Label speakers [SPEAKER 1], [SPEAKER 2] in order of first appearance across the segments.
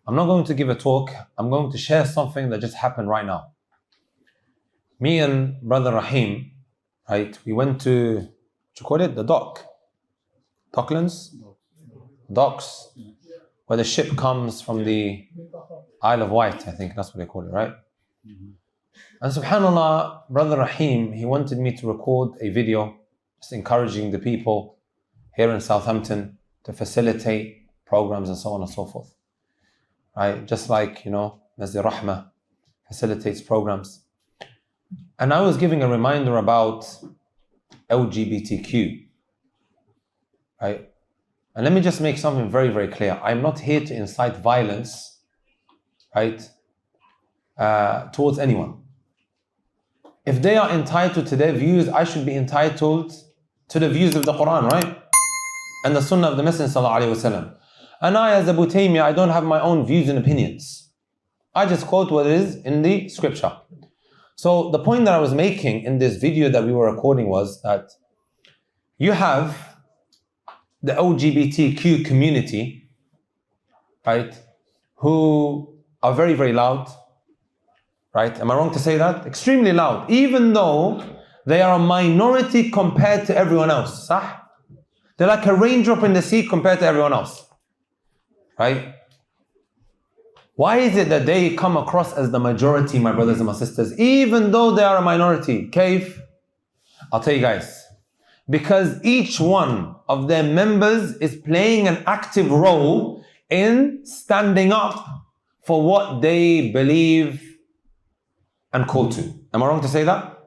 [SPEAKER 1] I'm not going to give a talk. I'm going to share something that just happened right now. Me and Brother Raheem, right? We went to, what you call it? The Docklands? Docks, where the ship comes from the Isle of Wight, I think that's what they call it, right? And subhanAllah, Brother Raheem, he wanted me to record a video, just encouraging the people here in Southampton to facilitate programs and so on and so forth. Right? Just like, Masjid Rahmah facilitates programs. And I was giving a reminder about LGBTQ, right? And let me just make something very, very clear. I'm not here to incite violence, right, towards anyone. If they are entitled to their views, I should be entitled to the views of the Quran, right? And the Sunnah of the Messenger sallallahu alaihi wasallam. And I, as Abu Taymiyyah, I don't have my own views and opinions. I just quote what is in the scripture. So the point that I was making in this video that we were recording was that you have the LGBTQ community, right, who are very, very loud, right? Am I wrong to say that? Extremely loud, even though they are a minority compared to everyone else. Sah? They're like a raindrop in the sea compared to everyone else, right? Why is it that they come across as the majority, my brothers and my sisters, even though they are a minority? Kaif? I'll tell you guys. Because each one of their members is playing an active role in standing up for what they believe and call to. Am I wrong to say that?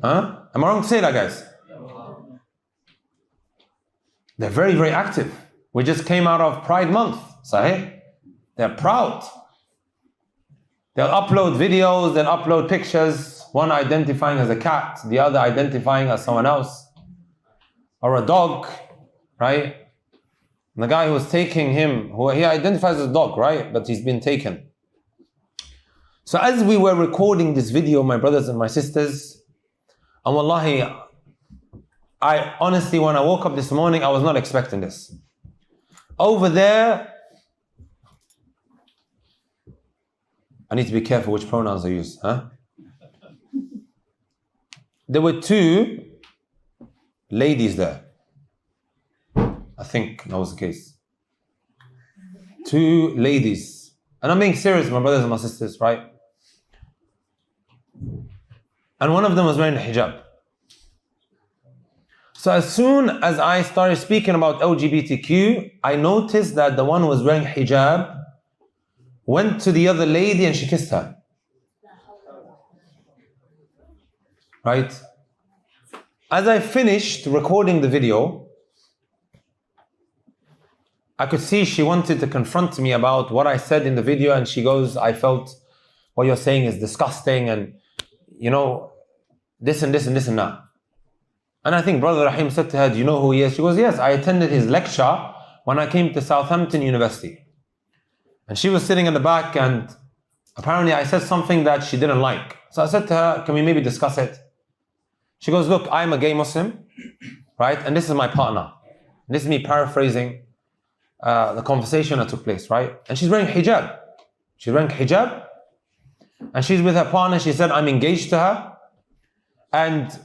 [SPEAKER 1] Huh? Am I wrong to say that, guys? They're very, very active. We just came out of Pride Month, Sahih. They're proud. They'll upload videos, they'll upload pictures, one identifying as a cat, the other identifying as someone else, or a dog, right? And the guy who was taking him, he identifies as a dog, right? But he's been taken. So as we were recording this video, my brothers and my sisters, and wallahi, I honestly, when I woke up this morning, I was not expecting this. Over there, I need to be careful which pronouns I use, huh? There were two ladies there. I think that was the case. Two ladies. And I'm being serious, my brothers and my sisters, right? And one of them was wearing a hijab. So as soon as I started speaking about LGBTQ, I noticed that the one who was wearing hijab went to the other lady and she kissed her. Right? As I finished recording the video, I could see she wanted to confront me about what I said in the video, and she goes, I felt what you're saying is disgusting, and this and this and this and that. And I think Brother Raheem said to her, do you know who he is? She goes, yes, I attended his lecture when I came to Southampton University. And she was sitting in the back, and apparently I said something that she didn't like. So I said to her, can we maybe discuss it? She goes, look, I'm a gay Muslim, right? And this is my partner. And this is me paraphrasing the conversation that took place, right? And she's wearing hijab. She's wearing hijab. And she's with her partner. She said, I'm engaged to her. And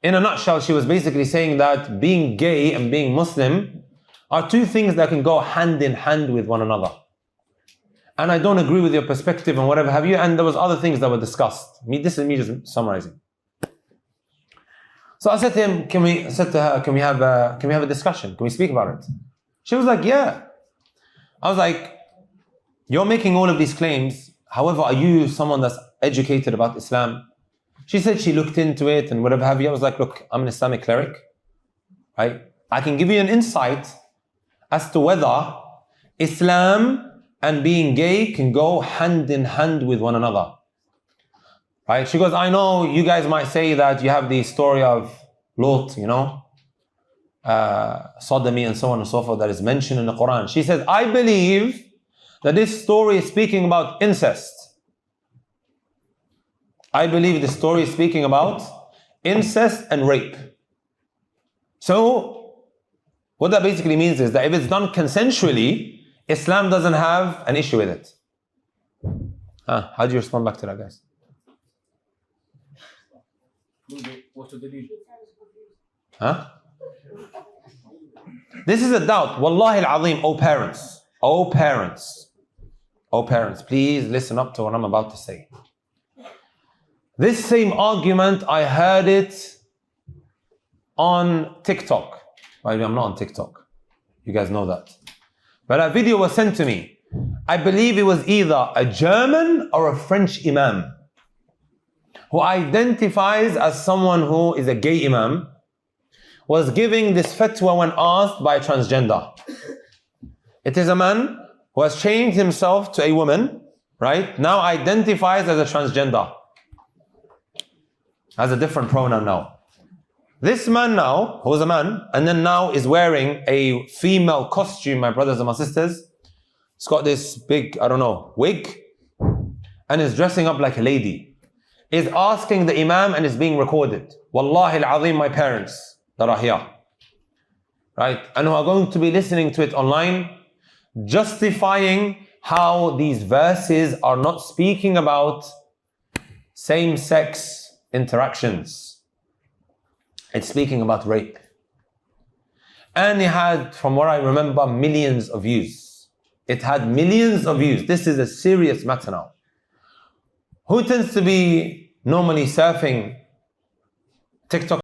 [SPEAKER 1] in a nutshell, she was basically saying that being gay and being Muslim are two things that can go hand in hand with one another. And I don't agree with your perspective and whatever have you. And there was other things that were discussed. This is me just summarizing. So I said to him, can we have a discussion? Can we speak about it? She was like, yeah. I was like, you're making all of these claims. However, are you someone that's educated about Islam? She said she looked into it and whatever have you. I was like, look, I'm an Islamic cleric, right? I can give you an insight as to whether Islam and being gay can go hand in hand with one another. Right? She goes, I know you guys might say that you have the story of Lot, sodomy and so on and so forth that is mentioned in the Quran. She says, I believe that this story is speaking about incest. I believe the story is speaking about incest and rape. So, what that basically means is that if it's done consensually, Islam doesn't have an issue with it. How do you respond back to that, guys? This is a doubt. Wallahi al-azim, oh parents, please listen up to what I'm about to say. This same argument, I heard it on TikTok. Well, I'm not on TikTok. You guys know that. But a video was sent to me. I believe it was either a German or a French imam who identifies as someone who is a gay imam, was giving this fatwa when asked by a transgender. It is a man who has changed himself to a woman, right? Now identifies as a transgender. Has a different pronoun now. This man now, who is a man, and then now is wearing a female costume, my brothers and my sisters. It's got this big, wig, and is dressing up like a lady. Is asking the imam and is being recorded. Wallahi al-azim, my parents that are here, right, and who are going to be listening to it online, justifying how these verses are not speaking about same-sex interactions. It's speaking about rape. And it had, from what I remember, millions of views. It had millions of views. This is a serious matter now. Who tends to be normally surfing TikTok